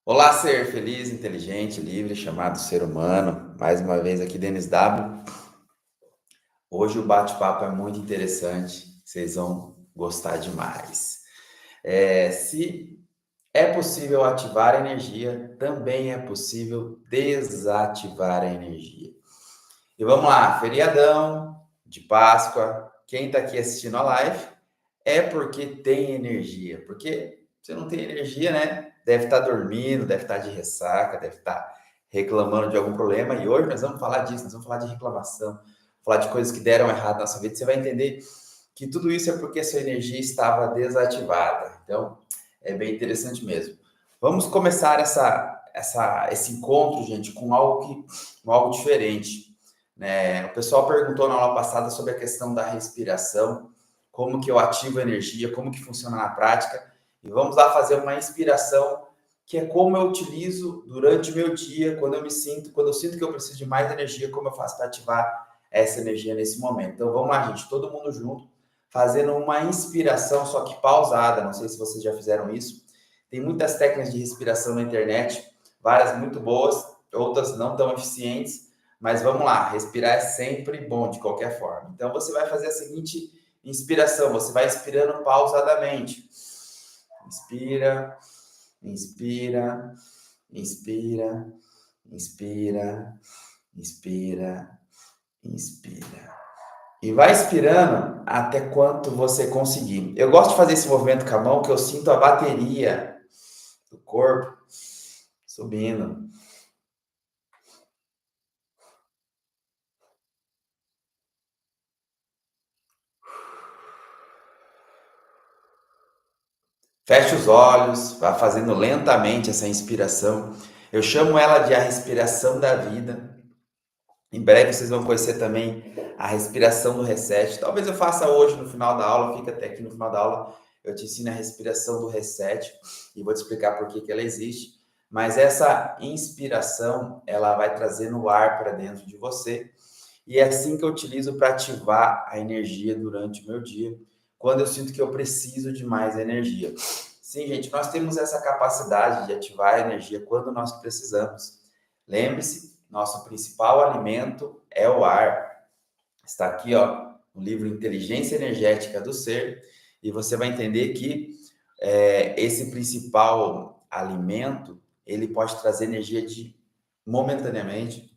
Olá, ser feliz, inteligente, livre, chamado ser humano. Mais uma vez aqui, Denis W. Hoje o bate-papo é muito interessante, vocês vão gostar demais. Se é possível ativar a energia, também é possível desativar a energia. E vamos lá, feriadão de Páscoa. Quem está aqui assistindo a live é porque tem energia. Porque você não tem energia, né? Deve estar dormindo, deve estar de ressaca, deve estar reclamando de algum problema. E hoje nós vamos falar disso, nós vamos falar de reclamação, falar de coisas que deram errado na nossa vida. Você vai entender que tudo isso é porque a sua energia estava desativada. Então, é bem interessante mesmo. Vamos começar esse encontro, gente, com algo diferente. Né? O pessoal perguntou na aula passada sobre a questão da respiração, como que eu ativo a energia, como que funciona na prática. E vamos lá fazer uma inspiração, que é como eu utilizo durante o meu dia, quando eu sinto que eu preciso de mais energia, como eu faço para ativar essa energia nesse momento. Então vamos lá, gente, todo mundo junto, fazendo uma inspiração, só que pausada. Não sei se vocês já fizeram isso. Tem muitas técnicas de respiração na internet, várias muito boas, outras não tão eficientes, mas vamos lá, respirar é sempre bom de qualquer forma. Então você vai fazer a seguinte inspiração, você vai inspirando pausadamente. Inspira, inspira, inspira, inspira, inspira, inspira. E vai inspirando até quanto você conseguir. Eu gosto de fazer esse movimento com a mão, que eu sinto a bateria do corpo subindo. Feche os olhos, vá fazendo lentamente essa inspiração. Eu chamo ela de a respiração da vida. Em breve vocês vão conhecer também a respiração do reset. Talvez eu faça hoje no final da aula, fica até aqui no final da aula, eu te ensino a respiração do reset e vou te explicar por que que ela existe. Mas essa inspiração, ela vai trazendo o ar para dentro de você e é assim que eu utilizo para ativar a energia durante o meu dia, quando eu sinto que eu preciso de mais energia. Sim, gente, nós temos essa capacidade de ativar a energia quando nós precisamos. Lembre-se, nosso principal alimento é o ar. Está aqui, ó, no livro Inteligência Energética do Ser, e você vai entender que esse principal alimento, ele pode trazer energia momentaneamente,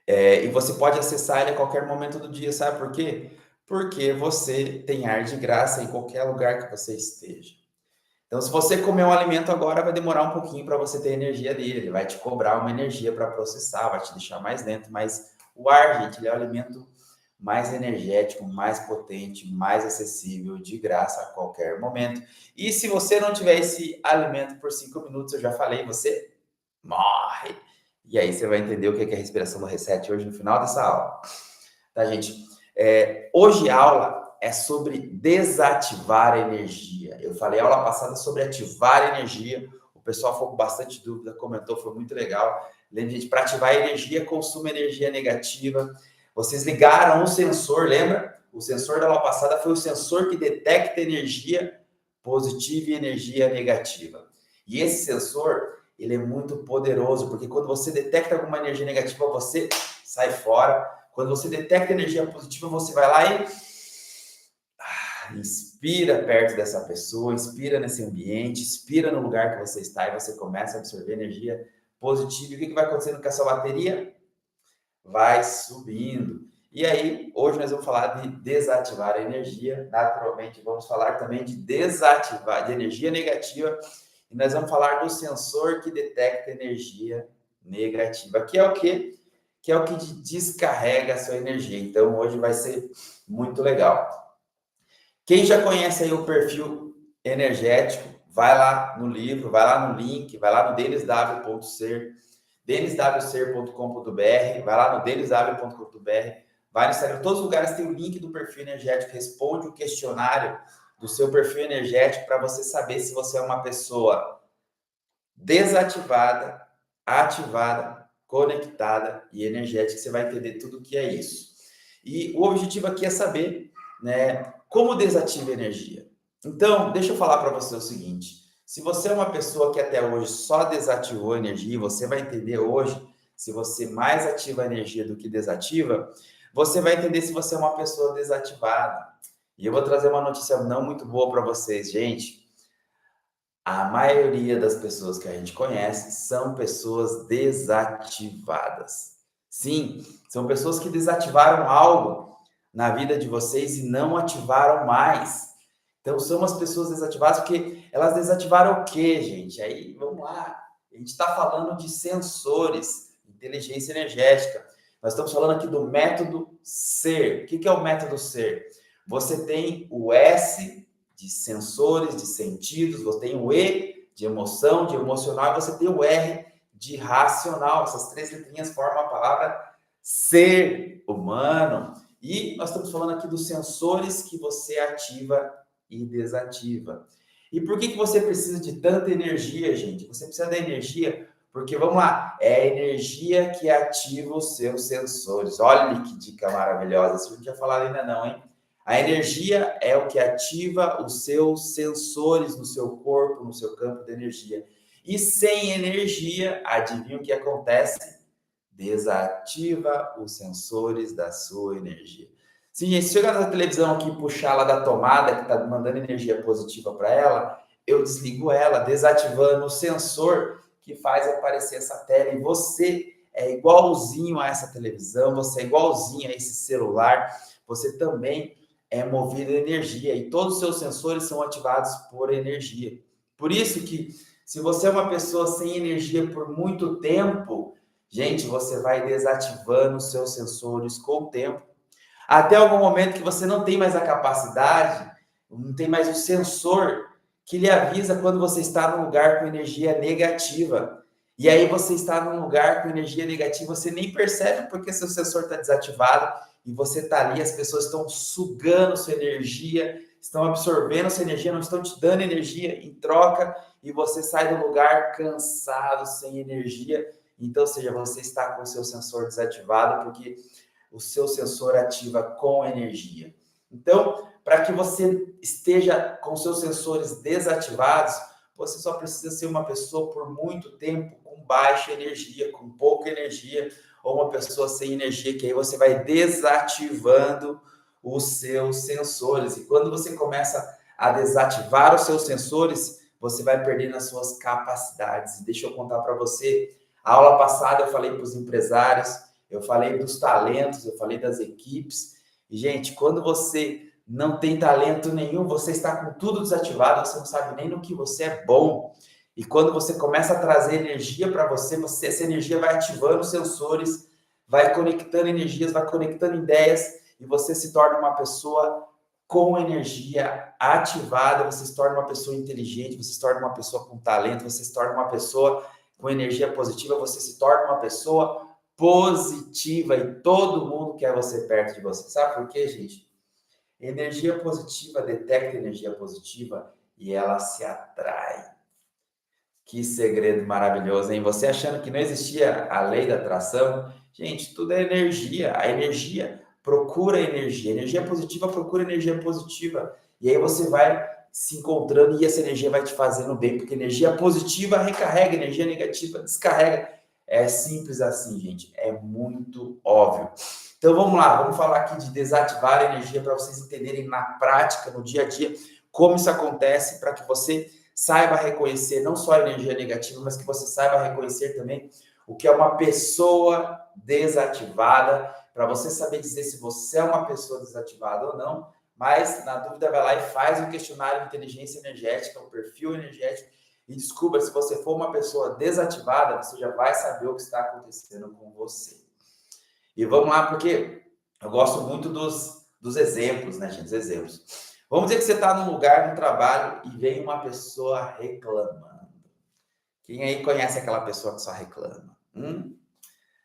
e você pode acessar ele a qualquer momento do dia, sabe por quê? Porque você tem ar de graça em qualquer lugar que você esteja. Então, se você comer um alimento agora, vai demorar um pouquinho para você ter energia dele. Ele vai te cobrar uma energia para processar, vai te deixar mais lento. Mas o ar, gente, ele é o alimento mais energético, mais potente, mais acessível, de graça a qualquer momento. E se você não tiver esse alimento por 5 minutos, eu já falei, você morre. E aí você vai entender o que é a respiração do reset hoje no final dessa aula. Tá, gente? Hoje a aula é sobre desativar a energia. Eu falei a aula passada sobre ativar a energia. O pessoal ficou com bastante dúvida, comentou, foi muito legal. Lembra, gente, para ativar a energia, consuma energia negativa. Vocês ligaram o sensor, lembra? O sensor da aula passada foi o sensor que detecta energia positiva e energia negativa. E esse sensor, ele é muito poderoso, porque quando você detecta alguma energia negativa, você sai fora. Quando você detecta energia positiva, você vai lá e inspira perto dessa pessoa, inspira nesse ambiente, inspira no lugar que você está e você começa a absorver energia positiva. E o que vai acontecendo com essa bateria? Vai subindo. E aí, hoje nós vamos falar de desativar a energia. Naturalmente, vamos falar também de desativar, de energia negativa. E nós vamos falar do sensor que detecta energia negativa, que é o quê? Que é o que descarrega a sua energia. Então, hoje vai ser muito legal. Quem já conhece aí o perfil energético, vai lá no livro, vai lá no link, vai lá no denisw.ser, deniswser.com.br, vai lá no denisw.com.br, vai no Instagram, todos os lugares tem o link do perfil energético, responde o questionário do seu perfil energético para você saber se você é uma pessoa desativada, ativada, conectada e energética. Você vai entender tudo o que é isso. E o objetivo aqui é saber, né, como desativa a energia. Então, deixa eu falar para você o seguinte: Se você é uma pessoa que até hoje só desativou a energia, você vai entender hoje, se você mais ativa a energia do que desativa, você vai entender se você é uma pessoa desativada. E eu vou trazer uma notícia não muito boa para vocês, gente. A maioria das pessoas que a gente conhece são pessoas desativadas. Sim, são pessoas que desativaram algo na vida de vocês e não ativaram mais. Então, são as pessoas desativadas porque elas desativaram o quê, gente? Aí, vamos lá. A gente está falando de sensores, inteligência energética. Nós estamos falando aqui do método SER. O que é o método SER? Você tem o S de sensores, de sentidos, você tem o E de emoção, de emocional, e você tem o R de racional. Essas três letrinhas formam a palavra ser humano. E nós estamos falando aqui dos sensores que você ativa e desativa. E por que você precisa de tanta energia, gente? Você precisa da energia porque, vamos lá, é a energia que ativa os seus sensores. Olha que dica maravilhosa. Isso eu não tinha falado ainda não, hein? A energia é o que ativa os seus sensores no seu corpo, no seu campo de energia. E sem energia, adivinha o que acontece? Desativa os sensores da sua energia. Sim, gente, se chegar na televisão aqui e puxar ela da tomada, que está mandando energia positiva para ela, eu desligo ela, desativando o sensor que faz aparecer essa tela. E você é igualzinho a essa televisão, você é igualzinho a esse celular, você também é movido a energia e todos os seus sensores são ativados por energia. Por isso que se você é uma pessoa sem energia por muito tempo, gente, você vai desativando os seus sensores com o tempo. Até algum momento que você não tem mais a capacidade, não tem mais o sensor que lhe avisa quando você está num lugar com energia negativa. E aí você está num lugar com energia negativa, você nem percebe porque seu sensor está desativado e você está ali, as pessoas estão sugando sua energia, estão absorvendo sua energia, não estão te dando energia em troca e você sai do lugar cansado, sem energia. Então, ou seja, você está com o seu sensor desativado porque o seu sensor ativa com energia. Então, para que você esteja com seus sensores desativados, você só precisa ser uma pessoa por muito tempo com baixa energia, com pouca energia, ou uma pessoa sem energia, que aí você vai desativando os seus sensores. E quando você começa a desativar os seus sensores, você vai perdendo as suas capacidades. E deixa eu contar para você, a aula passada eu falei para os empresários, eu falei dos talentos, eu falei das equipes. E, gente, quando você não tem talento nenhum, você está com tudo desativado, você não sabe nem no que você é bom. E quando você começa a trazer energia para você, essa energia vai ativando os sensores, vai conectando energias, vai conectando ideias, e você se torna uma pessoa com energia ativada, você se torna uma pessoa inteligente, você se torna uma pessoa com talento, você se torna uma pessoa com energia positiva, você se torna uma pessoa positiva e todo mundo quer você perto de você. Sabe por quê, gente? Energia positiva detecta energia positiva e ela se atrai. Que segredo maravilhoso, hein? Você achando que não existia a lei da atração? Gente, tudo é energia. A energia procura energia. Energia positiva procura energia positiva. E aí você vai se encontrando e essa energia vai te fazendo bem, porque energia positiva recarrega, energia negativa descarrega. É simples assim, gente. É muito óbvio. Então vamos lá, vamos falar aqui de desativar a energia para vocês entenderem na prática, no dia a dia, como isso acontece, para que você saiba reconhecer não só a energia negativa, mas que você saiba reconhecer também o que é uma pessoa desativada, para você saber dizer se você é uma pessoa desativada ou não. Mas, na dúvida, vai lá e faz um questionário de inteligência energética, um perfil energético, e descubra se você for uma pessoa desativada, você já vai saber o que está acontecendo com você. E vamos lá, porque eu gosto muito dos exemplos, né, gente? Os exemplos. Vamos dizer que você está num lugar, num trabalho, e vem uma pessoa reclamando. Quem aí conhece aquela pessoa que só reclama?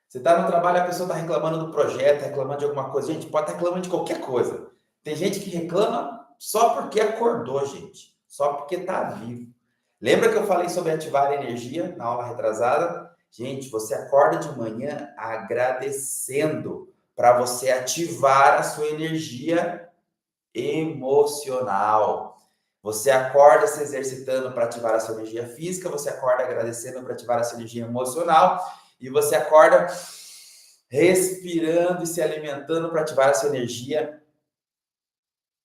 Você está no trabalho, a pessoa está reclamando do projeto, reclamando de alguma coisa. Gente, pode estar reclamando de qualquer coisa. Tem gente que reclama só porque acordou, gente. Só porque está vivo. Lembra que eu falei sobre ativar a energia na aula retrasada? Gente, você acorda de manhã agradecendo para você ativar a sua energia emocional. Você acorda se exercitando para ativar a sua energia física, você acorda agradecendo para ativar a sua energia emocional, e você acorda respirando e se alimentando para ativar a sua energia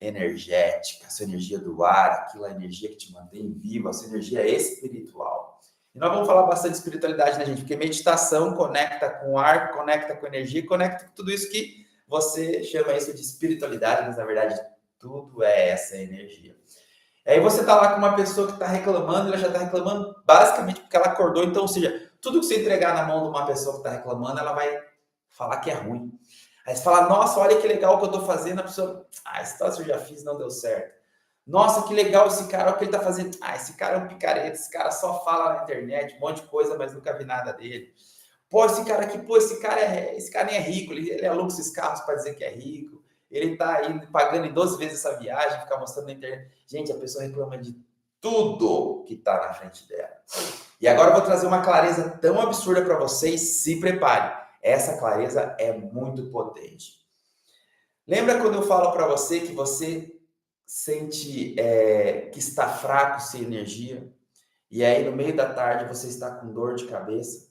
energética, a sua energia do ar, aquela energia que te mantém vivo, a sua energia espiritual. E nós vamos falar bastante de espiritualidade, né, gente? Porque meditação conecta com o ar, conecta com energia, conecta com tudo isso que você chama isso de espiritualidade, mas na verdade tudo é essa energia. Aí você tá lá com uma pessoa que está reclamando, ela já está reclamando basicamente porque ela acordou, então, ou seja, tudo que você entregar na mão de uma pessoa que está reclamando, ela vai falar que é ruim. Aí você fala, nossa, olha que legal o que eu estou fazendo, a pessoa, esse troço eu já fiz, não deu certo. Nossa, que legal esse cara, olha o que ele está fazendo. Esse cara é um picareta, esse cara só fala na internet, um monte de coisa, mas nunca vi nada dele. Pô, esse cara aqui, esse cara nem é rico, ele aluga esses carros para dizer que é rico. Ele tá aí pagando em 12 vezes essa viagem, ficar mostrando na internet. Gente, a pessoa reclama de tudo que tá na frente dela. E agora eu vou trazer uma clareza tão absurda para vocês, se prepare. Essa clareza é muito potente. Lembra quando eu falo para você que você sente que está fraco, sem energia, e aí no meio da tarde você está com dor de cabeça?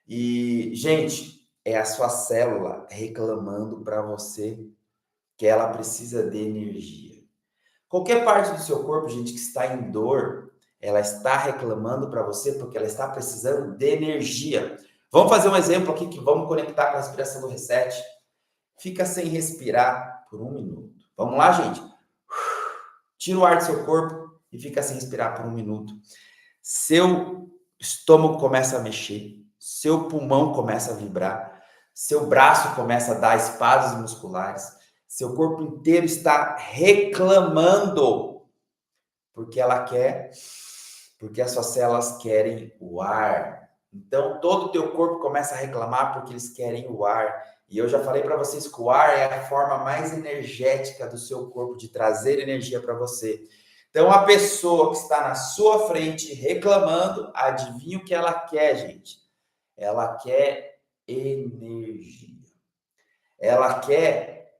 E, gente, é a sua célula reclamando para você que ela precisa de energia. Qualquer parte do seu corpo, gente, que está em dor, ela está reclamando para você porque ela está precisando de energia. Vamos fazer um exemplo aqui que vamos conectar com a respiração do reset. Fica sem respirar por 1 minuto. Vamos lá, gente? Tira o ar do seu corpo e fica sem respirar por 1 minuto. Seu estômago começa a mexer, seu pulmão começa a vibrar, seu braço começa a dar espasmos musculares, seu corpo inteiro está reclamando porque porque as suas células querem o ar. Então todo o teu corpo começa a reclamar porque eles querem o ar. E eu já falei para vocês que o ar é a forma mais energética do seu corpo de trazer energia para você. Então, a pessoa que está na sua frente reclamando, adivinha o que ela quer, gente? Ela quer energia. Ela quer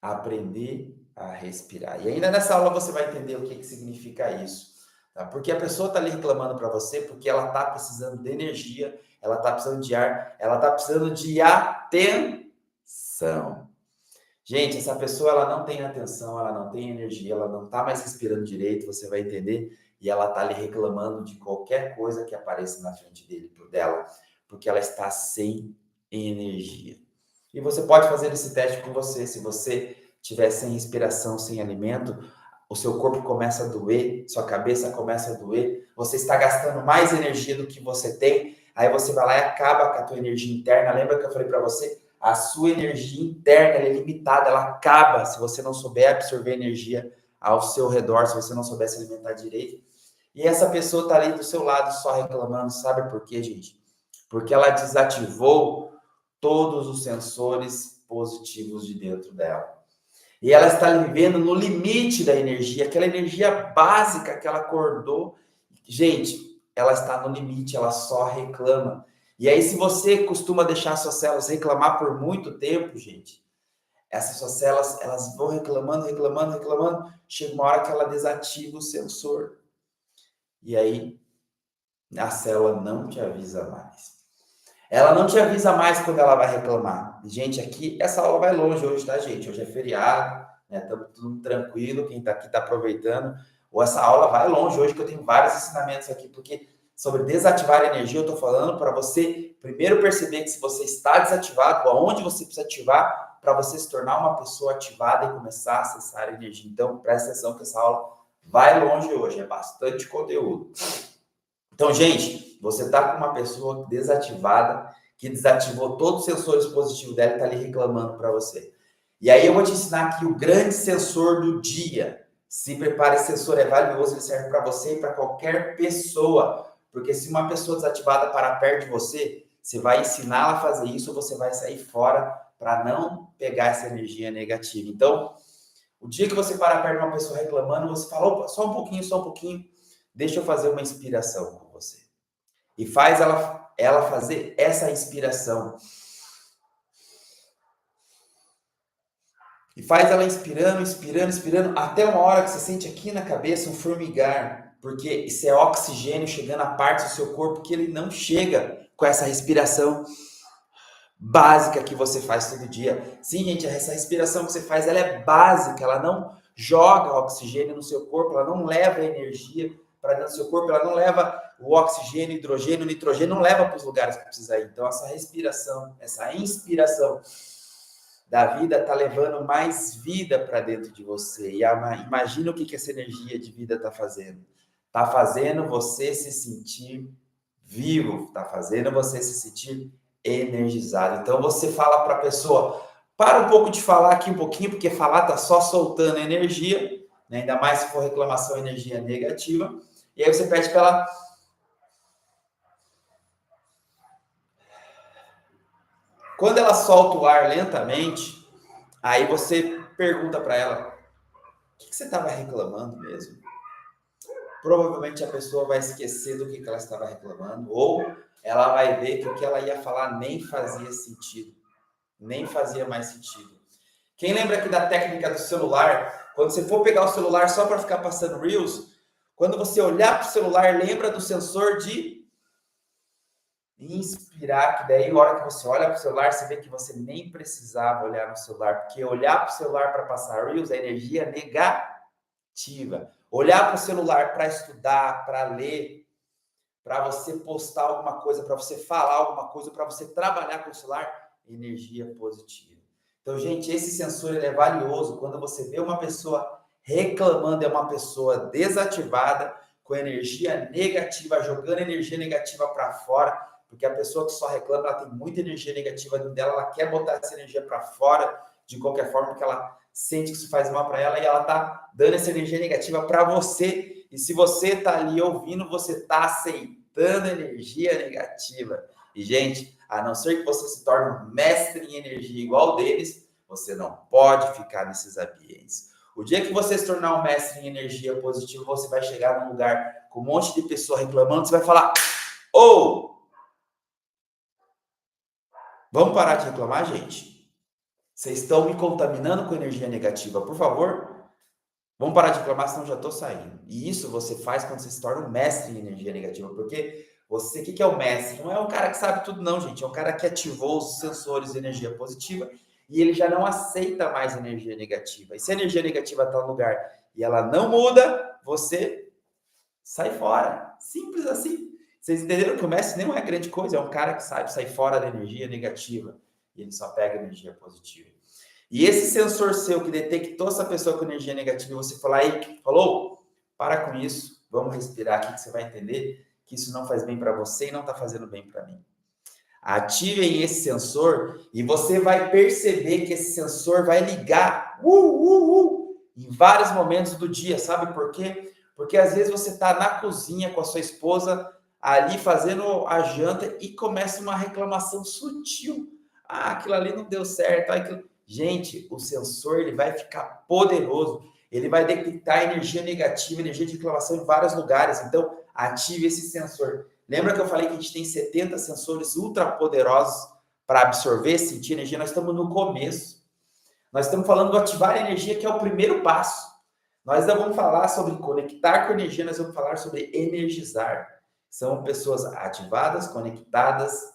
aprender a respirar. E ainda nessa aula você vai entender o que significa isso. Tá? Porque a pessoa está ali reclamando para você porque ela está precisando de energia, ela está precisando de ar, ela está precisando de atenção. Gente, essa pessoa ela não tem atenção, ela não tem energia, ela não está mais respirando direito, você vai entender, e ela está ali reclamando de qualquer coisa que apareça na frente dela, porque ela está sem energia. E você pode fazer esse teste com você, se você tiver sem respiração, sem alimento, o seu corpo começa a doer, sua cabeça começa a doer, você está gastando mais energia do que você tem, aí você vai lá e acaba com a tua energia interna. Lembra que eu falei para você? A sua energia interna é limitada, ela acaba se você não souber absorver energia ao seu redor, se você não souber se alimentar direito. E essa pessoa está ali do seu lado só reclamando, sabe por quê, gente? Porque ela desativou todos os sensores positivos de dentro dela. E ela está vivendo no limite da energia, aquela energia básica que ela acordou. Gente, ela está no limite, ela só reclama. E aí, se você costuma deixar suas células reclamar por muito tempo, gente, essas suas células, elas vão reclamando, reclamando, reclamando, chega uma hora que ela desativa o sensor. E aí, a célula não te avisa mais. Ela não te avisa mais quando ela vai reclamar. Gente, aqui, essa aula vai longe hoje, tá, gente? Hoje é feriado, né? Estamos tudo tranquilo, quem tá aqui tá aproveitando. Ou essa aula vai longe hoje, que eu tenho vários ensinamentos aqui, porque sobre desativar a energia, eu tô falando para você primeiro perceber que se você está desativado, aonde você precisa ativar para você se tornar uma pessoa ativada e começar a acessar a energia. Então, presta atenção que essa aula vai longe hoje, é bastante conteúdo. Então, gente, você está com uma pessoa desativada, que desativou todos os sensores positivos dela e está ali reclamando para você. E aí eu vou te ensinar aqui o grande sensor do dia. Se prepare, esse sensor é valioso, ele serve para você e para qualquer pessoa. Porque se uma pessoa desativada parar perto de você, você vai ensiná-la a fazer isso, ou você vai sair fora para não pegar essa energia negativa. Então, o dia que você parar perto de uma pessoa reclamando, você fala, opa, só um pouquinho, deixa eu fazer uma inspiração com você. E faz ela fazer essa inspiração. E faz ela inspirando, inspirando, inspirando, até uma hora que você sente aqui na cabeça um formigar, porque isso é oxigênio chegando a partes do seu corpo que ele não chega com essa respiração básica que você faz todo dia. Sim, gente, essa respiração que você faz, ela é básica, ela não joga oxigênio no seu corpo, ela não leva energia para dentro do seu corpo, ela não leva o oxigênio, hidrogênio, nitrogênio, não leva para os lugares que precisa ir. Então, essa respiração, essa inspiração da vida está levando mais vida para dentro de você. E imagina o que essa energia de vida está fazendo. Está fazendo você se sentir vivo, está fazendo você se sentir energizado. Então você fala para a pessoa, para um pouco de falar aqui um pouquinho, porque falar está só soltando energia, né? Ainda mais se for reclamação, energia negativa. E aí você pede para ela... Quando ela solta o ar lentamente, aí você pergunta para ela, o que você estava reclamando mesmo? Provavelmente a pessoa vai esquecer do que ela estava reclamando, ou ela vai ver que o que ela ia falar nem fazia sentido, nem fazia mais sentido. Quem lembra aqui da técnica do celular? Quando você for pegar o celular só para ficar passando Reels, quando você olhar para o celular, lembra do sensor de inspirar, que daí, na hora que você olha para o celular, você vê que você nem precisava olhar no celular, porque olhar para o celular para passar Reels é energia negativa. Olhar para o celular para estudar, para ler, para você postar alguma coisa, para você falar alguma coisa, para você trabalhar com o celular, energia positiva. Então, gente, esse sensor ele é valioso. Quando você vê uma pessoa reclamando, é uma pessoa desativada, com energia negativa, jogando energia negativa para fora, porque a pessoa que só reclama, ela tem muita energia negativa dentro dela, ela quer botar essa energia para fora, de qualquer forma, porque ela sente que isso faz mal para ela e ela tá dando essa energia negativa para você. E se você tá ali ouvindo, você tá aceitando energia negativa. E, gente, a não ser que você se torne um mestre em energia igual deles, você não pode ficar nesses ambientes. O dia que você se tornar um mestre em energia positiva, você vai chegar num lugar com um monte de pessoa reclamando, você vai falar, vamos parar de reclamar, gente? Vocês estão me contaminando com energia negativa, por favor. Vamos parar de reclamar, senão já estou saindo. E isso você faz quando você se torna um mestre em energia negativa, porque você, o que é o mestre? Não é um cara que sabe tudo, não, gente. É um cara que ativou os sensores de energia positiva e ele já não aceita mais energia negativa. E se a energia negativa está no lugar e ela não muda, você sai fora. Simples assim. Vocês entenderam que o mestre não é grande coisa, é um cara que sabe sair fora da energia negativa e ele só pega energia positiva. E esse sensor seu que detectou essa pessoa com energia negativa e você falou, para com isso, vamos respirar aqui que você vai entender que isso não faz bem para você e não está fazendo bem para mim. Ativem esse sensor e você vai perceber que esse sensor vai ligar em vários momentos do dia. Sabe por quê? Porque às vezes você está na cozinha com a sua esposa ali fazendo a janta e começa uma reclamação sutil. Ah, aquilo ali não deu certo. Gente, o sensor ele vai ficar poderoso. Ele vai detectar energia negativa, energia de reclamação em vários lugares. Então, ative esse sensor. Lembra que eu falei que a gente tem 70 sensores ultra poderosos para absorver, sentir energia? Nós estamos no começo. Nós estamos falando do ativar energia, que é o primeiro passo. Nós não vamos falar sobre conectar com energia, nós vamos falar sobre energizar. São pessoas ativadas, conectadas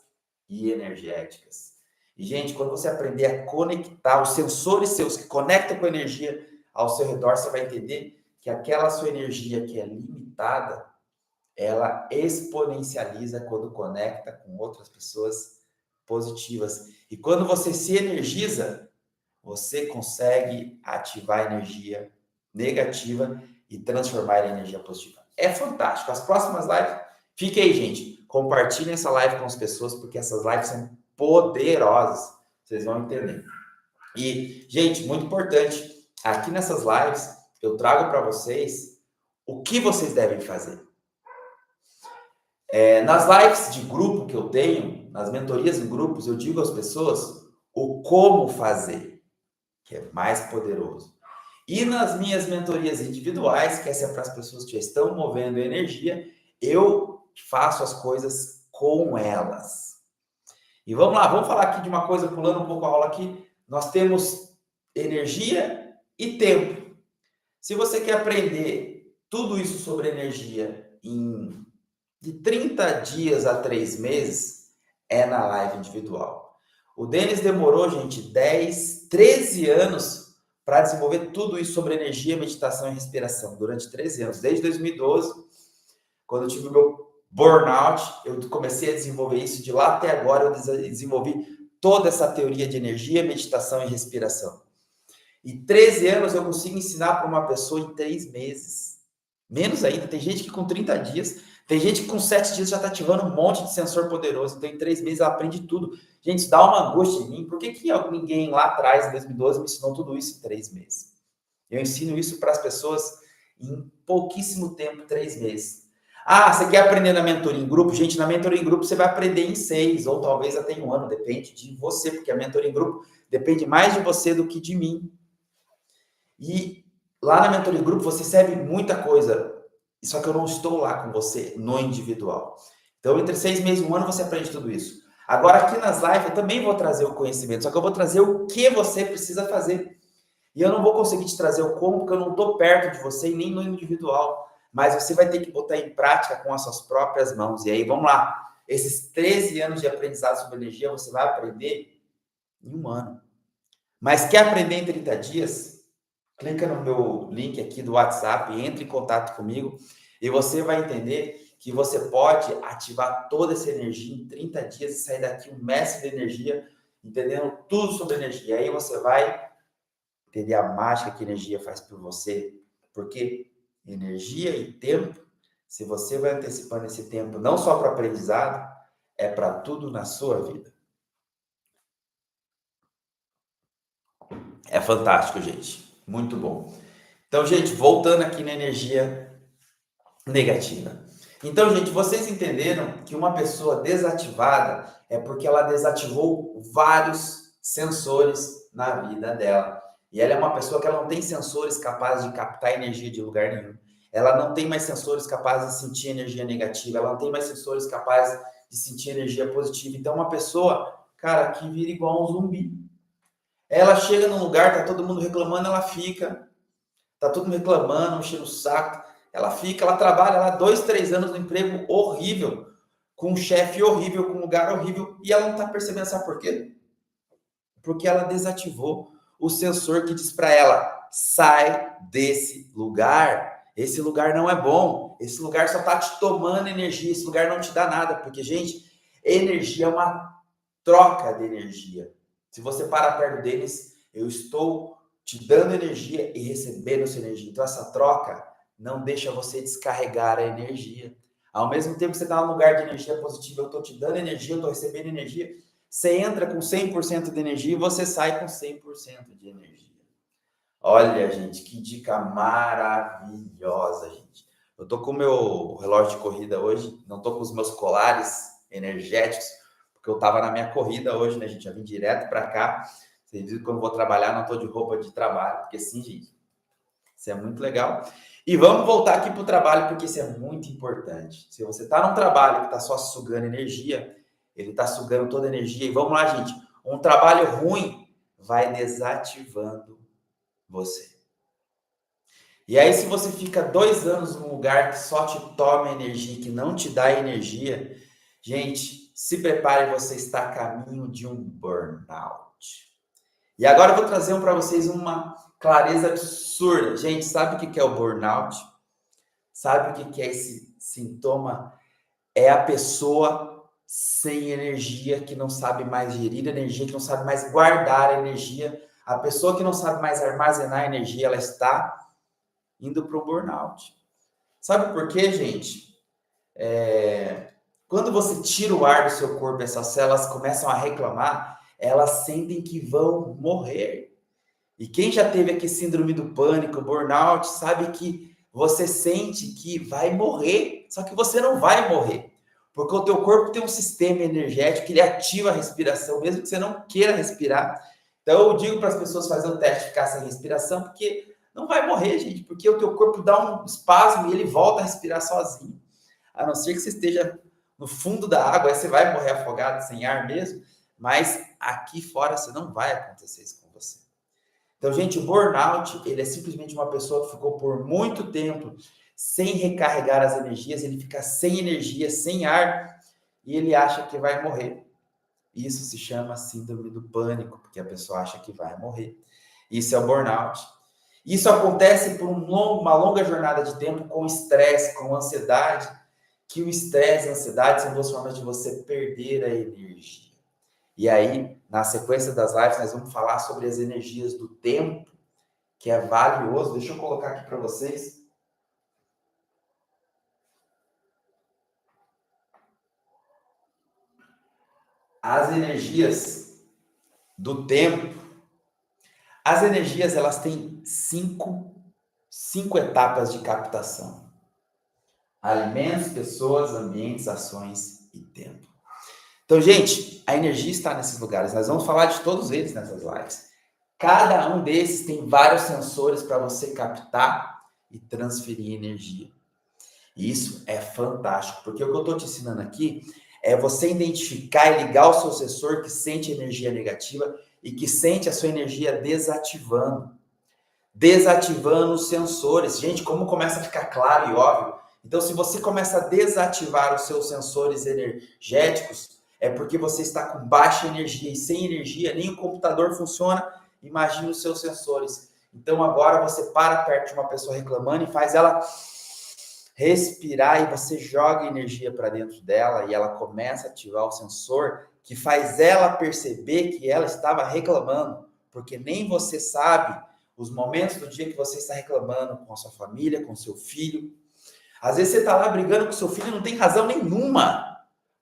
e energéticas. E, gente, quando você aprender a conectar os sensores seus que conectam com a energia ao seu redor, você vai entender que aquela sua energia que é limitada, ela exponencializa quando conecta com outras pessoas positivas. E quando você se energiza, você consegue ativar a energia negativa e transformar em energia positiva. É fantástico. As próximas lives, fique aí, gente. Compartilhem essa live com as pessoas, porque essas lives são poderosas. Vocês vão entender. E, gente, muito importante, aqui nessas lives, eu trago para vocês o que vocês devem fazer. Nas lives de grupo que eu tenho, nas mentorias em grupos, eu digo às pessoas o como fazer, que é mais poderoso. E nas minhas mentorias individuais, que essa é para as pessoas que já estão movendo energia, eu faço as coisas com elas. E vamos lá, vamos falar aqui de uma coisa, pulando um pouco a aula aqui. Nós temos energia e tempo. Se você quer aprender tudo isso sobre energia de 30 dias a 3 meses, é na live individual. O Denis demorou, gente, 10, 13 anos para desenvolver tudo isso sobre energia, meditação e respiração, durante 13 anos. Desde 2012, quando eu tive o meu burnout, eu comecei a desenvolver isso. De lá até agora, eu desenvolvi toda essa teoria de energia, meditação e respiração. E 13 anos eu consigo ensinar para uma pessoa em 3 meses. Menos ainda, tem gente que com 30 dias, tem gente que com 7 dias já está ativando um monte de sensor poderoso. Então, em 3 meses ela aprende tudo. Gente, isso dá uma angústia em mim. Por que ninguém lá atrás, em 2012, me ensinou tudo isso em 3 meses? Eu ensino isso para as pessoas em pouquíssimo tempo, 3 meses. Ah, você quer aprender na mentoria em grupo? Gente, na mentoria em grupo você vai aprender em 6 ou talvez até em 1 ano, depende de você, porque a mentoria em grupo depende mais de você do que de mim. E lá na mentoria em grupo você recebe muita coisa, só que eu não estou lá com você no individual. Então, entre 6 meses e 1 ano você aprende tudo isso. Agora, aqui nas lives eu também vou trazer o conhecimento, só que eu vou trazer o que você precisa fazer. E eu não vou conseguir te trazer o como, porque eu não estou perto de você e nem no individual. Mas você vai ter que botar em prática com as suas próprias mãos. E aí, vamos lá. Esses 13 anos de aprendizado sobre energia, você vai aprender em 1 ano. Mas quer aprender em 30 dias? Clica no meu link aqui do WhatsApp, entre em contato comigo e você vai entender que você pode ativar toda essa energia em 30 dias e sair daqui um mestre de energia, entendendo tudo sobre energia. E aí você vai entender a mágica que a energia faz por você. Porque energia e tempo, se você vai antecipando esse tempo não só para aprendizado, é para tudo na sua vida. É fantástico, gente. Muito bom. Então, gente, voltando aqui na energia negativa. Então, gente, vocês entenderam que uma pessoa desativada é porque ela desativou vários sensores na vida dela. E ela é uma pessoa que ela não tem sensores capazes de captar energia de lugar nenhum. Ela não tem mais sensores capazes de sentir energia negativa. Ela não tem mais sensores capazes de sentir energia positiva. Então, uma pessoa, cara, que vira igual um zumbi. Ela chega num lugar, tá todo mundo reclamando, ela fica. Tá todo mundo reclamando, enchendo o saco. Ela fica, ela trabalha lá 2, 3 anos no emprego horrível, com um chefe horrível, com um lugar horrível, e ela não tá percebendo, sabe por quê? Porque ela desativou o sensor que diz para ela: sai desse lugar. Esse lugar não é bom. Esse lugar só tá te tomando energia. Esse lugar não te dá nada. Porque, gente, energia é uma troca de energia. Se você parar perto deles, eu estou te dando energia e recebendo essa energia. Então, essa troca não deixa você descarregar a energia. Ao mesmo tempo que você está num lugar de energia positiva, eu estou te dando energia, eu estou recebendo energia. Você entra com 100% de energia e você sai com 100% de energia. Olha, gente, que dica maravilhosa, gente. Eu tô com o meu relógio de corrida hoje, não tô com os meus colares energéticos, porque eu tava na minha corrida hoje, né, gente? Eu vim direto para cá. Vocês viram que quando eu vou trabalhar, não tô de roupa de trabalho, porque sim, gente, isso é muito legal. E vamos voltar aqui para o trabalho, porque isso é muito importante. Se você está num trabalho que está só sugando energia, ele está sugando toda a energia. E vamos lá, gente. Um trabalho ruim vai desativando você. E aí, se você fica 2 anos num lugar que só te toma energia, que não te dá energia, gente, se prepare, você está a caminho de um burnout. E agora eu vou trazer para vocês uma clareza absurda. Gente, sabe o que é o burnout? Sabe o que é esse sintoma? É a pessoa sem energia, que não sabe mais gerir energia, que não sabe mais guardar energia. A pessoa que não sabe mais armazenar energia, ela está indo para o burnout. Sabe por quê, gente? Quando você tira o ar do seu corpo, essas células começam a reclamar, elas sentem que vão morrer. E quem já teve aqui síndrome do pânico, burnout, sabe que você sente que vai morrer, só que você não vai morrer. Porque o teu corpo tem um sistema energético que ele ativa a respiração, mesmo que você não queira respirar. Então eu digo para as pessoas fazerem o teste de ficar sem respiração, porque não vai morrer, gente, porque o teu corpo dá um espasmo e ele volta a respirar sozinho. A não ser que você esteja no fundo da água, aí você vai morrer afogado sem ar mesmo, mas aqui fora você não vai acontecer isso com você. Então, gente, o burnout, ele é simplesmente uma pessoa que ficou por muito tempo sem recarregar as energias, ele fica sem energia, sem ar, e ele acha que vai morrer. Isso se chama síndrome do pânico, porque a pessoa acha que vai morrer. Isso é o burnout. Isso acontece por uma longa jornada de tempo com estresse, com ansiedade, que o estresse e a ansiedade são duas formas de você perder a energia. E aí, na sequência das lives, nós vamos falar sobre as energias do tempo, que é valioso. Deixa eu colocar aqui para vocês. As energias do tempo. As energias, elas têm cinco etapas de captação. Alimentos, pessoas, ambientes, ações e tempo. Então, gente, a energia está nesses lugares. Nós vamos falar de todos eles nessas lives. Cada um desses tem vários sensores para você captar e transferir energia. E isso é fantástico, porque o que eu estou te ensinando aqui é você identificar e ligar o seu sensor que sente energia negativa e que sente a sua energia desativando os sensores. Gente, como começa a ficar claro e óbvio. Então, se você começa a desativar os seus sensores energéticos, é porque você está com baixa energia, e sem energia nem o computador funciona. Imagine os seus sensores. Então, agora você para perto de uma pessoa reclamando e faz ela respirar, e você joga energia para dentro dela e ela começa a ativar o sensor que faz ela perceber que ela estava reclamando, porque nem você sabe os momentos do dia que você está reclamando com a sua família, com o seu filho. Às vezes você está lá brigando com o seu filho e não tem razão nenhuma.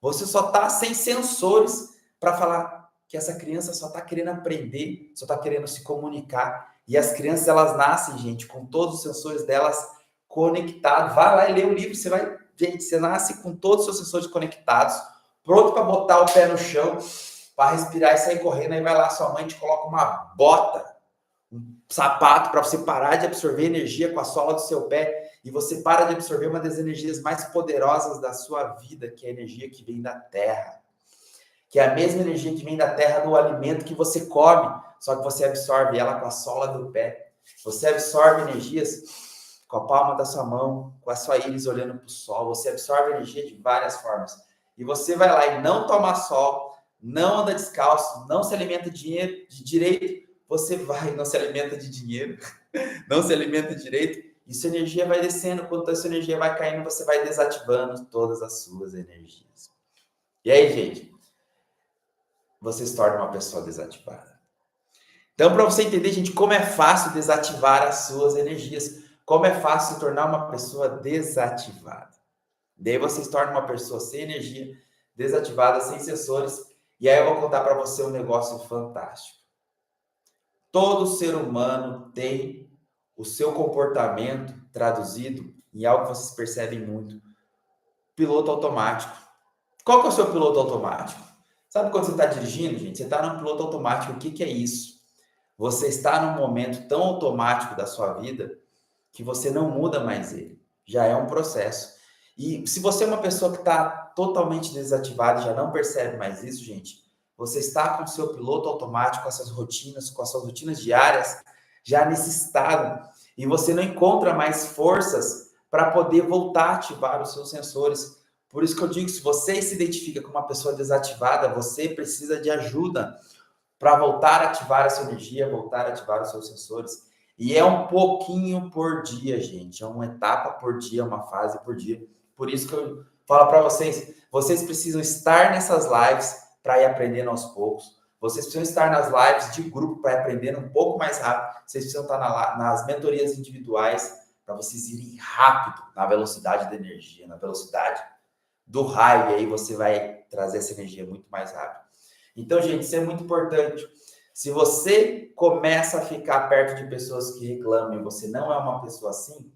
Você só está sem sensores para falar que essa criança só está querendo aprender, só está querendo se comunicar. E as crianças, elas nascem, gente, com todos os sensores delas conectados. Vai lá e lê o livro, você vai... Gente, você nasce com todos os seus sensores conectados, pronto para botar o pé no chão, para respirar e sair correndo. Aí vai lá, sua mãe te coloca uma bota, um sapato para você parar de absorver energia com a sola do seu pé, e você para de absorver uma das energias mais poderosas da sua vida, que é a energia que vem da terra, que é a mesma energia que vem da terra do alimento que você come, só que você absorve ela com a sola do pé. Você absorve energias com a palma da sua mão, com a sua íris olhando para o sol. Você absorve energia de várias formas. E você vai lá e não toma sol, não anda descalço, não se alimenta de direito, você vai e não se alimenta de dinheiro, não se alimenta direito, e sua energia vai descendo. Quando a sua energia vai caindo, você vai desativando todas as suas energias. E aí, gente, você se torna uma pessoa desativada. Então, para você entender, gente, como é fácil desativar as suas energias, como é fácil se tornar uma pessoa desativada. Daí você se torna uma pessoa sem energia, desativada, sem sensores, e aí eu vou contar para você um negócio fantástico. Todo ser humano tem o seu comportamento traduzido em algo que vocês percebem muito: piloto automático. Qual que é o seu piloto automático? Sabe quando você está dirigindo, gente? Você está no piloto automático. O que é isso? Você está num momento tão automático da sua vida que você não muda mais ele. Já é um processo. E se você é uma pessoa que está totalmente desativada e já não percebe mais isso, gente, você está com o seu piloto automático, com as suas rotinas diárias, já nesse estado, e você não encontra mais forças para poder voltar a ativar os seus sensores. Por isso que eu digo, se você se identifica como uma pessoa desativada, você precisa de ajuda para voltar a ativar a sua energia, voltar a ativar os seus sensores. E é um pouquinho por dia, gente. É uma etapa por dia, uma fase por dia. Por isso que eu falo para vocês, vocês precisam estar nessas lives para ir aprendendo aos poucos. Vocês precisam estar nas lives de grupo para ir aprendendo um pouco mais rápido. Vocês precisam estar nas mentorias individuais para vocês irem rápido na velocidade da energia, na velocidade do raio. E aí você vai trazer essa energia muito mais rápido. Então, gente, isso é muito importante. Se você começa a ficar perto de pessoas que reclamam e você não é uma pessoa assim,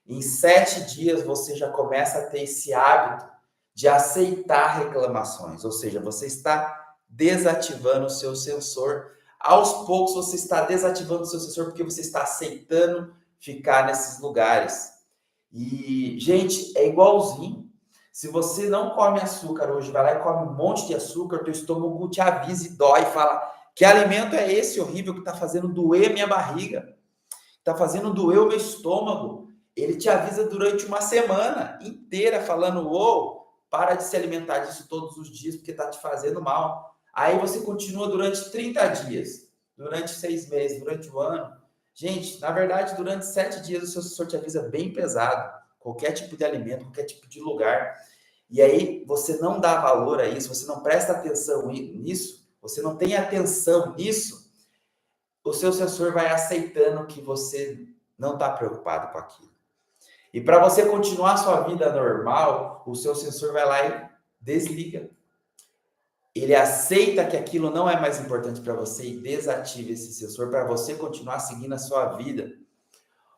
em 7 dias você já começa a ter esse hábito de aceitar reclamações. Ou seja, você está desativando o seu sensor. Aos poucos você está desativando o seu sensor porque você está aceitando ficar nesses lugares. E, gente, é igualzinho. Se você não come açúcar hoje, vai lá e come um monte de açúcar, teu estômago te avisa e dói e fala: Que alimento é esse horrível que está fazendo doer minha barriga? Está fazendo doer o meu estômago? Ele te avisa durante uma semana inteira, falando: ô, para de se alimentar disso todos os dias, porque está te fazendo mal. Aí você continua durante 30 dias, durante 6 meses, durante o ano. Gente, na verdade, durante 7 dias o seu sensor te avisa bem pesado. Qualquer tipo de alimento, qualquer tipo de lugar. E aí você não dá valor a isso, você não presta atenção nisso, você não tem atenção nisso, o seu sensor vai aceitando que você não está preocupado com aquilo. E para você continuar a sua vida normal, o seu sensor vai lá e desliga. Ele aceita que aquilo não é mais importante para você e desativa esse sensor para você continuar seguindo a sua vida.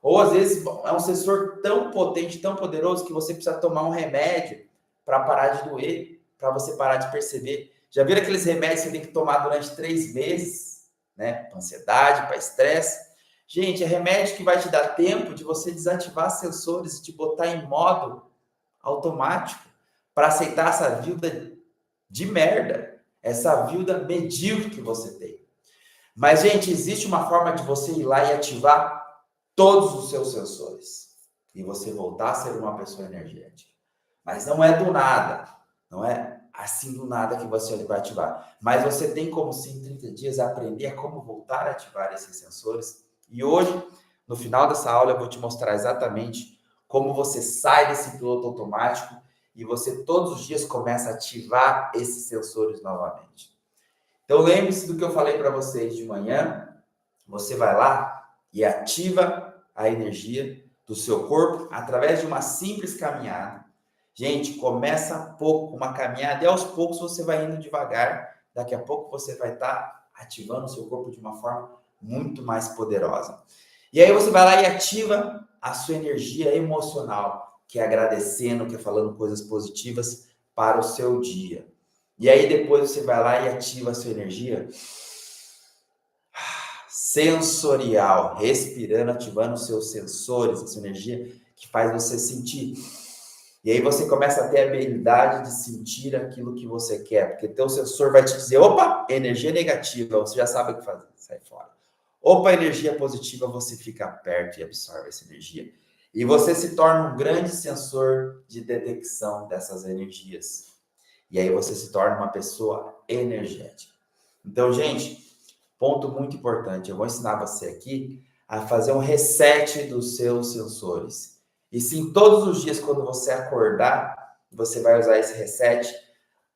Ou às vezes é um sensor tão potente, tão poderoso, que você precisa tomar um remédio para parar de doer, para você parar de perceber. Já viram aqueles remédios que você tem que tomar durante 3 meses, né? Para ansiedade, para estresse. Gente, é remédio que vai te dar tempo de você desativar sensores e te botar em modo automático para aceitar essa vida de merda, essa vida medíocre que você tem. Mas, gente, existe uma forma de você ir lá e ativar todos os seus sensores e você voltar a ser uma pessoa energética. Mas não é do nada, não é assim do nada que você vai ativar. Mas você tem como sim, em 30 dias, aprender a como voltar a ativar esses sensores. E hoje, no final dessa aula, eu vou te mostrar exatamente como você sai desse piloto automático e você todos os dias começa a ativar esses sensores novamente. Então lembre-se do que eu falei para vocês de manhã. Você vai lá e ativa a energia do seu corpo através de uma simples caminhada. Gente, começa pouco, uma caminhada, e aos poucos você vai indo devagar. Daqui a pouco você vai estar ativando o seu corpo de uma forma muito mais poderosa. E aí você vai lá e ativa a sua energia emocional, que é agradecendo, que é falando coisas positivas para o seu dia. E aí depois você vai lá e ativa a sua energia sensorial, respirando, ativando os seus sensores, a sua energia que faz você sentir. E aí você começa a ter a habilidade de sentir aquilo que você quer, porque teu sensor vai te dizer: opa, energia negativa, você já sabe o que fazer, sai fora. Opa, energia positiva, você fica perto e absorve essa energia. E você se torna um grande sensor de detecção dessas energias. E aí você se torna uma pessoa energética. Então, gente, ponto muito importante, eu vou ensinar você aqui a fazer um reset dos seus sensores. E sim, todos os dias, quando você acordar, você vai usar esse reset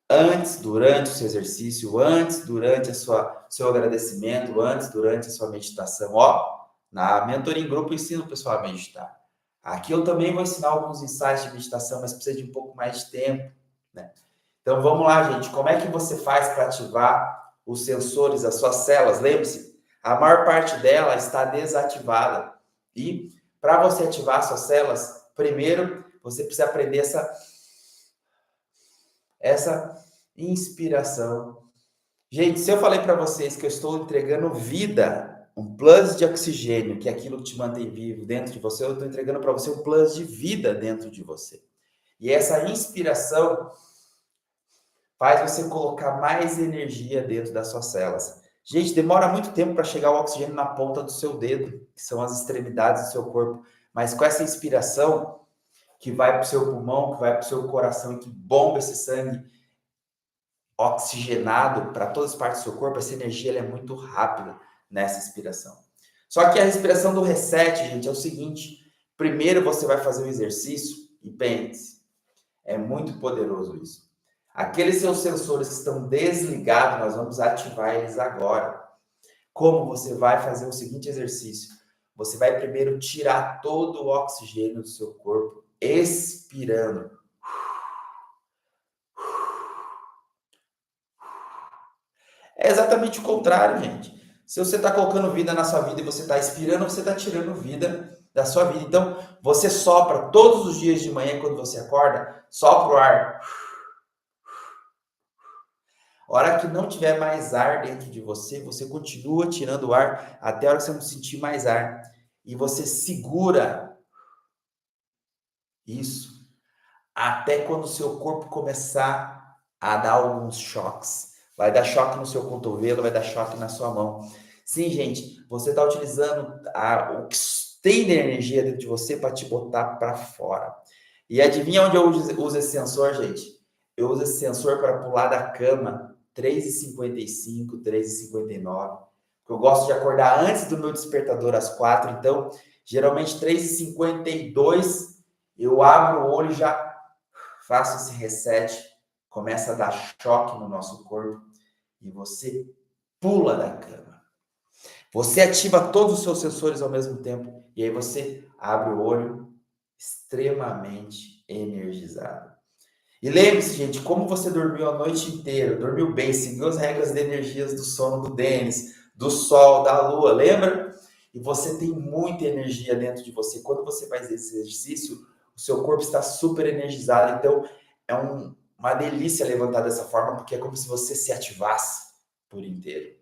antes, durante o seu exercício, antes, durante seu agradecimento, antes, durante a sua meditação. Ó, na mentoria em grupo eu ensino o pessoal a meditar. Aqui eu também vou ensinar alguns insights de meditação, mas precisa de um pouco mais de tempo, né? Então vamos lá, gente. Como é que você faz para ativar os sensores, as suas células? Lembre-se, a maior parte dela está desativada. E para você ativar suas células, primeiro você precisa aprender essa inspiração. Gente, se eu falei para vocês que eu estou entregando vida, um plus de oxigênio, que é aquilo que te mantém vivo dentro de você, eu estou entregando para você um plus de vida dentro de você. E essa inspiração faz você colocar mais energia dentro das suas células. Gente, demora muito tempo para chegar o oxigênio na ponta do seu dedo, que são as extremidades do seu corpo. Mas com essa inspiração, que vai para o seu pulmão, que vai para o seu coração e que bomba esse sangue oxigenado para todas as partes do seu corpo, essa energia ela é muito rápida nessa inspiração. Só que a respiração do reset, gente, é o seguinte: primeiro você vai fazer um exercício e pense, é muito poderoso isso. Aqueles seus sensores que estão desligados, nós vamos ativar eles agora. Como você vai fazer o seguinte exercício? Você vai primeiro tirar todo o oxigênio do seu corpo, expirando. É exatamente o contrário, gente. Se você está colocando vida na sua vida e você está expirando, você está tirando vida da sua vida. Então, você sopra todos os dias de manhã, quando você acorda, sopra o ar. A hora que não tiver mais ar dentro de você, você continua tirando o ar até a hora que você não sentir mais ar. E você segura isso até quando o seu corpo começar a dar alguns choques. vai dar choque no seu cotovelo, vai dar choque na sua mão. Sim, gente, você está utilizando o que tem de energia dentro de você para te botar para fora. E adivinha onde eu uso esse sensor, gente? Eu uso esse sensor para pular da cama 3h55, 3h59. Porque eu gosto de acordar antes do meu despertador às 4. Então, geralmente 3h52, eu abro o olho e já faço esse reset. Começa a dar choque no nosso corpo e você pula da cama. Você ativa todos os seus sensores ao mesmo tempo e aí você abre o olho extremamente energizado. E lembre-se, gente, como você dormiu a noite inteira, dormiu bem, seguiu as regras de energias do sono do Denis, do sol, da lua, lembra? E você tem muita energia dentro de você. Quando você faz esse exercício, o seu corpo está super energizado. Então, é uma delícia levantar dessa forma, porque é como se você se ativasse por inteiro.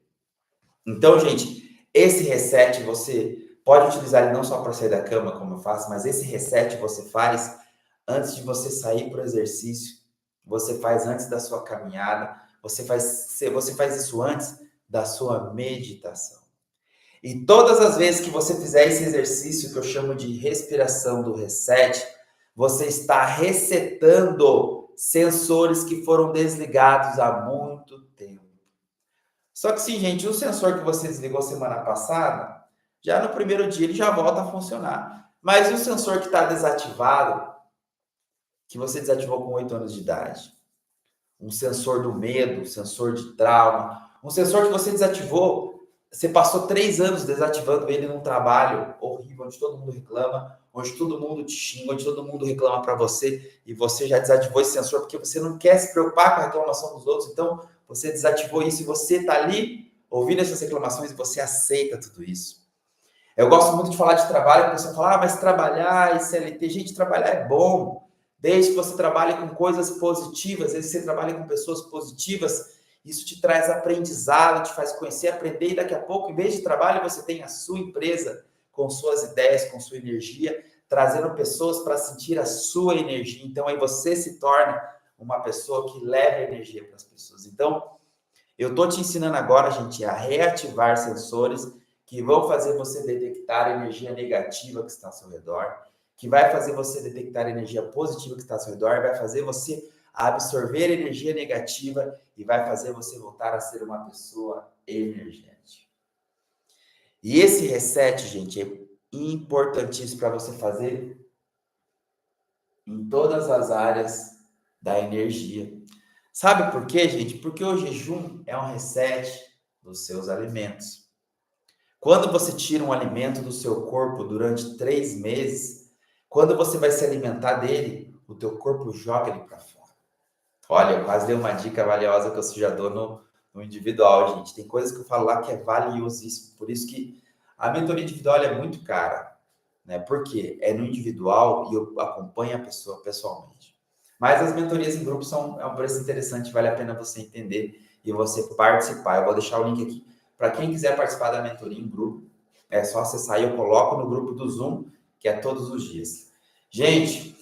Então, gente, esse reset você pode utilizar ele não só para sair da cama, como eu faço, mas esse reset você faz antes de você sair para o exercício, você faz antes da sua caminhada, você faz isso antes da sua meditação. E todas as vezes que você fizer esse exercício que eu chamo de respiração do reset, você está resetando sensores que foram desligados há muito tempo. Só que sim, gente, o sensor que você desligou semana passada, já no primeiro dia ele já volta a funcionar. Mas o sensor que está desativado, que você desativou com 8 anos de idade, um sensor do medo, um sensor de trauma, um sensor que você desativou, você passou 3 anos desativando ele num trabalho horrível, onde todo mundo reclama, onde todo mundo te xinga, onde todo mundo reclama para você, e você já desativou esse sensor porque você não quer se preocupar com a reclamação dos outros, então você desativou isso e você está ali ouvindo essas reclamações e você aceita tudo isso. Eu gosto muito de falar de trabalho, a pessoa fala, mas trabalhar e CLT, gente, trabalhar é bom, desde que você trabalhe com coisas positivas, desde que você trabalhe com pessoas positivas, isso te traz aprendizado, te faz conhecer, aprender, e daqui a pouco, em vez de trabalho, você tem a sua empresa com suas ideias, com sua energia, trazendo pessoas para sentir a sua energia. Então, aí você se torna uma pessoa que leva energia para as pessoas. Então, eu estou te ensinando agora, gente, a reativar sensores que vão fazer você detectar a energia negativa que está ao seu redor, que vai fazer você detectar a energia positiva que está ao seu redor, vai fazer você absorver energia negativa e vai fazer você voltar a ser uma pessoa energética. E esse reset, gente, é importantíssimo para você fazer em todas as áreas da energia. Sabe por quê, gente? Porque o jejum é um reset dos seus alimentos. Quando você tira um alimento do seu corpo durante 3 meses, quando você vai se alimentar dele, o teu corpo joga ele para fora. Olha, eu quase dei uma dica valiosa que eu já dou no individual, gente. Tem coisas que eu falo lá que é valiosíssimo. Por isso que a mentoria individual é muito cara, né? Porque é no individual e eu acompanho a pessoa pessoalmente. Mas as mentorias em grupo é um preço interessante, vale a pena você entender e você participar. Eu vou deixar o link aqui para quem quiser participar da mentoria em grupo. É só acessar e eu coloco no grupo do Zoom, que é todos os dias. Gente,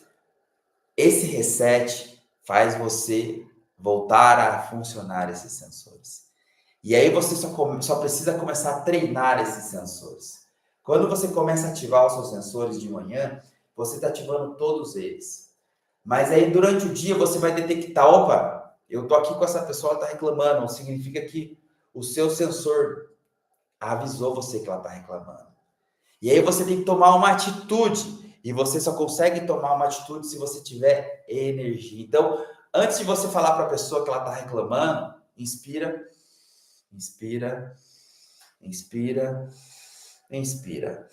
esse reset faz você voltar a funcionar esses sensores. E aí você só precisa começar a treinar esses sensores. Quando você começa a ativar os seus sensores de manhã, você está ativando todos eles. Mas aí durante o dia você vai detectar, opa, eu tô aqui com essa pessoa, ela tá reclamando, significa que o seu sensor avisou você que ela tá reclamando. E aí você tem que tomar uma atitude, e você só consegue tomar uma atitude se você tiver energia. Então, antes de você falar para a pessoa que ela tá reclamando, inspira, inspira, inspira, inspira.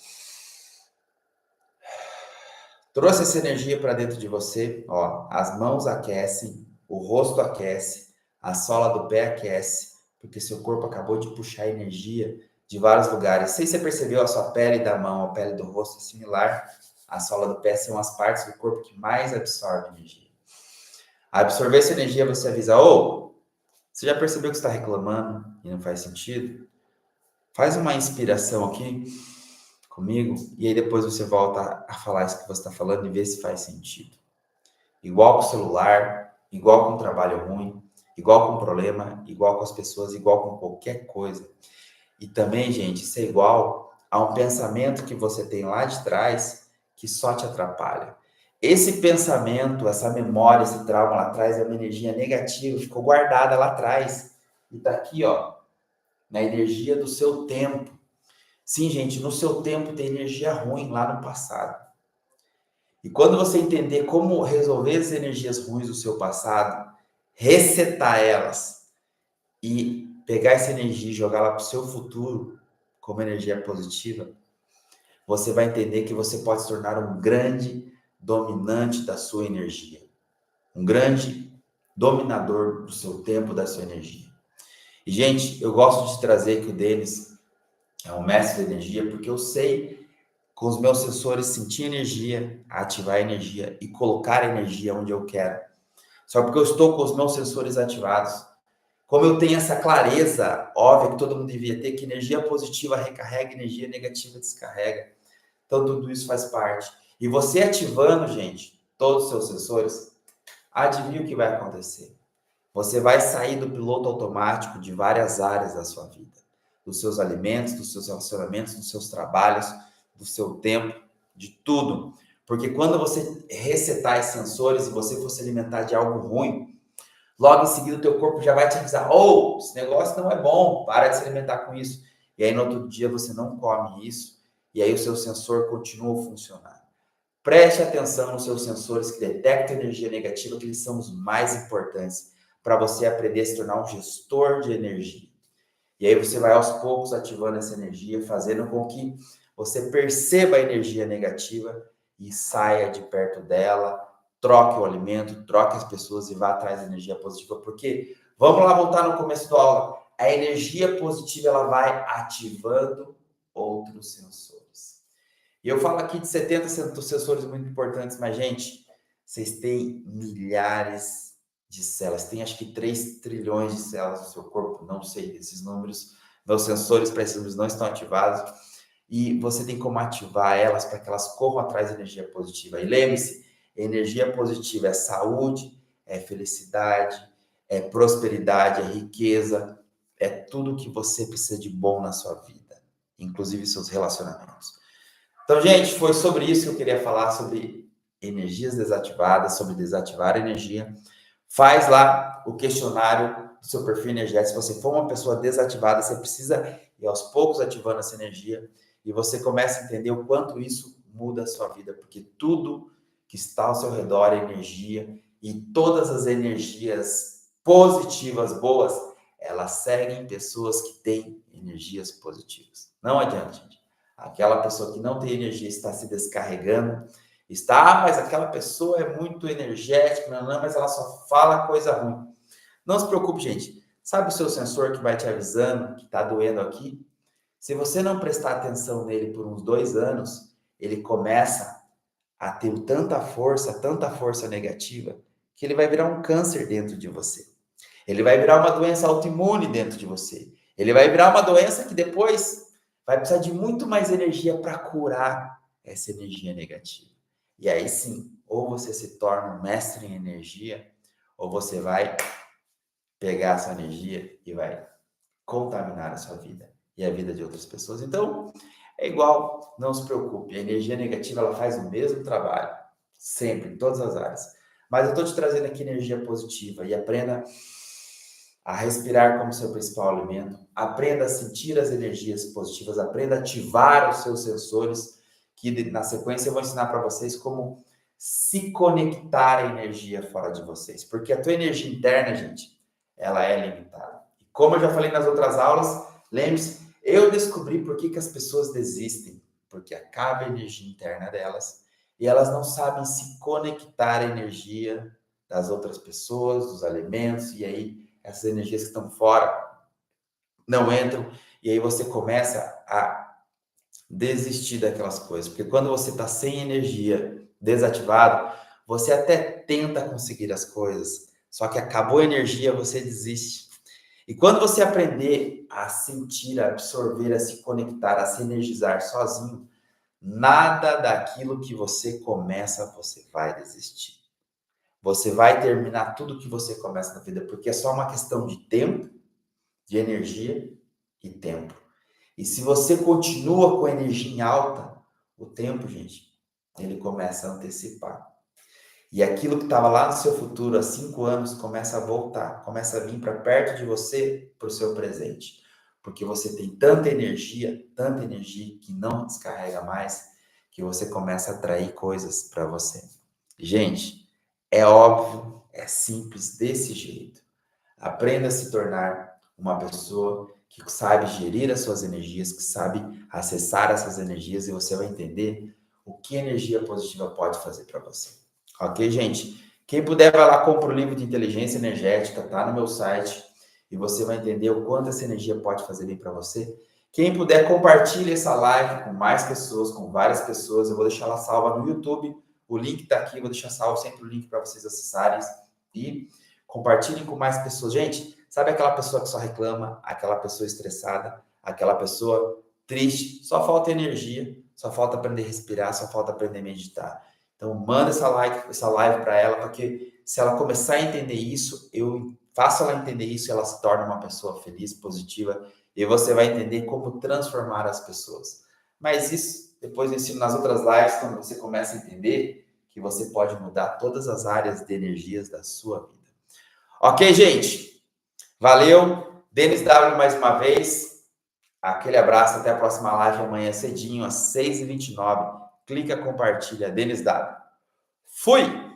Trouxe essa energia para dentro de você, ó, as mãos aquecem, o rosto aquece, a sola do pé aquece, porque seu corpo acabou de puxar energia de vários lugares. Se você percebeu, a sua pele da mão, a pele do rosto é similar, a sola do pé são as partes do corpo que mais absorvem energia. A absorver essa energia, você avisa, você já percebeu que você está reclamando e não faz sentido? Faz uma inspiração aqui comigo, e aí depois você volta a falar isso que você está falando e vê se faz sentido. Igual com o celular, igual com o trabalho ruim, igual com problema, igual com as pessoas, igual com qualquer coisa. E também, gente, isso é igual a um pensamento que você tem lá de trás que só te atrapalha. Esse pensamento, essa memória, esse trauma lá atrás é uma energia negativa, ficou guardada lá atrás. E tá aqui, ó, na energia do seu tempo. Sim, gente, no seu tempo tem energia ruim lá no passado. E quando você entender como resolver as energias ruins do seu passado, resetar elas e pegar essa energia e jogar lá para o seu futuro como energia positiva, você vai entender que você pode se tornar um grande dominante da sua energia, um grande dominador do seu tempo, da sua energia. E, gente, eu gosto de trazer que o Denis é um mestre da energia, porque eu sei, com os meus sensores, sentir energia, ativar a energia e colocar a energia onde eu quero. Só porque eu estou com os meus sensores ativados. Como eu tenho essa clareza óbvia que todo mundo devia ter, que energia positiva recarrega, energia negativa descarrega. Então, tudo isso faz parte. E você ativando, gente, todos os seus sensores, adivinha o que vai acontecer? Você vai sair do piloto automático de várias áreas da sua vida. Dos seus alimentos, dos seus relacionamentos, dos seus trabalhos, do seu tempo, de tudo. Porque quando você resetar esses sensores e você for se alimentar de algo ruim, logo em seguida o teu corpo já vai te avisar, esse negócio não é bom, para de se alimentar com isso. E aí no outro dia você não come isso, e aí o seu sensor continua a funcionar. Preste atenção nos seus sensores que detectam energia negativa, que eles são os mais importantes para você aprender a se tornar um gestor de energia. E aí você vai aos poucos ativando essa energia, fazendo com que você perceba a energia negativa e saia de perto dela, troque o alimento, troque as pessoas e vá atrás da energia positiva. Porque, vamos lá voltar no começo da aula, a energia positiva ela vai ativando outros sensores. E eu falo aqui de 70 sensores muito importantes, mas, gente, vocês têm milhares de células. Tem acho que 3 trilhões de células no seu corpo, não sei esses números. Meus sensores para esses números não estão ativados. E você tem como ativar elas para que elas corram atrás da energia positiva. E lembre-se, energia positiva é saúde, é felicidade, é prosperidade, é riqueza, é tudo que você precisa de bom na sua vida, inclusive seus relacionamentos. Então, gente, foi sobre isso que eu queria falar, sobre energias desativadas, sobre desativar a energia. Faz lá o questionário do seu perfil energético. Se você for uma pessoa desativada, você precisa ir aos poucos ativando essa energia e você começa a entender o quanto isso muda a sua vida, porque tudo que está ao seu redor é energia e todas as energias positivas, boas, elas seguem pessoas que têm energias positivas. Não adianta, gente. Aquela pessoa que não tem energia está se descarregando, mas aquela pessoa é muito energética, não, mas ela só fala coisa ruim. Não se preocupe, gente. Sabe o seu sensor que vai te avisando que está doendo aqui? Se você não prestar atenção nele por uns 2 anos, ele começa a ter tanta força negativa, que ele vai virar um câncer dentro de você. Ele vai virar uma doença autoimune dentro de você. Ele vai virar uma doença que depois vai precisar de muito mais energia para curar essa energia negativa. E aí sim, ou você se torna um mestre em energia, ou você vai pegar essa energia e vai contaminar a sua vida e a vida de outras pessoas. Então, é igual, não se preocupe, a energia negativa ela faz o mesmo trabalho, sempre, em todas as áreas. Mas eu estou te trazendo aqui energia positiva e aprenda a respirar como seu principal alimento, aprenda a sentir as energias positivas, aprenda a ativar os seus sensores, que na sequência eu vou ensinar para vocês como se conectar à energia fora de vocês, porque a tua energia interna, gente, ela é limitada. E como eu já falei nas outras aulas, lembre-se, eu descobri por que as pessoas desistem, porque acaba a energia interna delas e elas não sabem se conectar à energia das outras pessoas, dos alimentos, e aí essas energias que estão fora não entram, e aí você começa a desistir daquelas coisas, porque quando você está sem energia, desativado, você até tenta conseguir as coisas, só que acabou a energia, você desiste. E quando você aprender a sentir, a absorver, a se conectar, a se energizar sozinho, nada daquilo que você começa, você vai desistir. você vai terminar tudo que você começa na vida, porque é só uma questão de tempo, de energia e tempo. E se você continua com a energia em alta, o tempo, gente, ele começa a antecipar. E aquilo que estava lá no seu futuro há 5 anos começa a voltar, começa a vir para perto de você, para o seu presente. Porque você tem tanta energia que não descarrega mais, que você começa a atrair coisas para você. Gente, é óbvio, é simples desse jeito. Aprenda a se tornar uma pessoa que sabe gerir as suas energias, que sabe acessar essas energias e você vai entender o que energia positiva pode fazer para você. Ok, gente? Quem puder, vai lá, compra o livro de inteligência energética, tá no meu site, e você vai entender o quanto essa energia pode fazer bem para você. Quem puder, compartilhe essa live com mais pessoas, com várias pessoas. Eu vou deixar ela salva no YouTube. O link está aqui, eu vou deixar salvo sempre o link para vocês acessarem e compartilhem com mais pessoas. Gente, sabe aquela pessoa que só reclama, aquela pessoa estressada, aquela pessoa triste? Só falta energia, só falta aprender a respirar, só falta aprender a meditar. Então, manda essa live para ela, porque se ela começar a entender isso, eu faço ela entender isso, ela se torna uma pessoa feliz, positiva, e você vai entender como transformar as pessoas. Mas isso, depois eu ensino nas outras lives, quando você começa a entender que você pode mudar todas as áreas de energias da sua vida. Ok, gente? Valeu. Denis W mais uma vez. Aquele abraço, até a próxima live amanhã cedinho, às 6h29. Clica, compartilha. Denis W. Fui!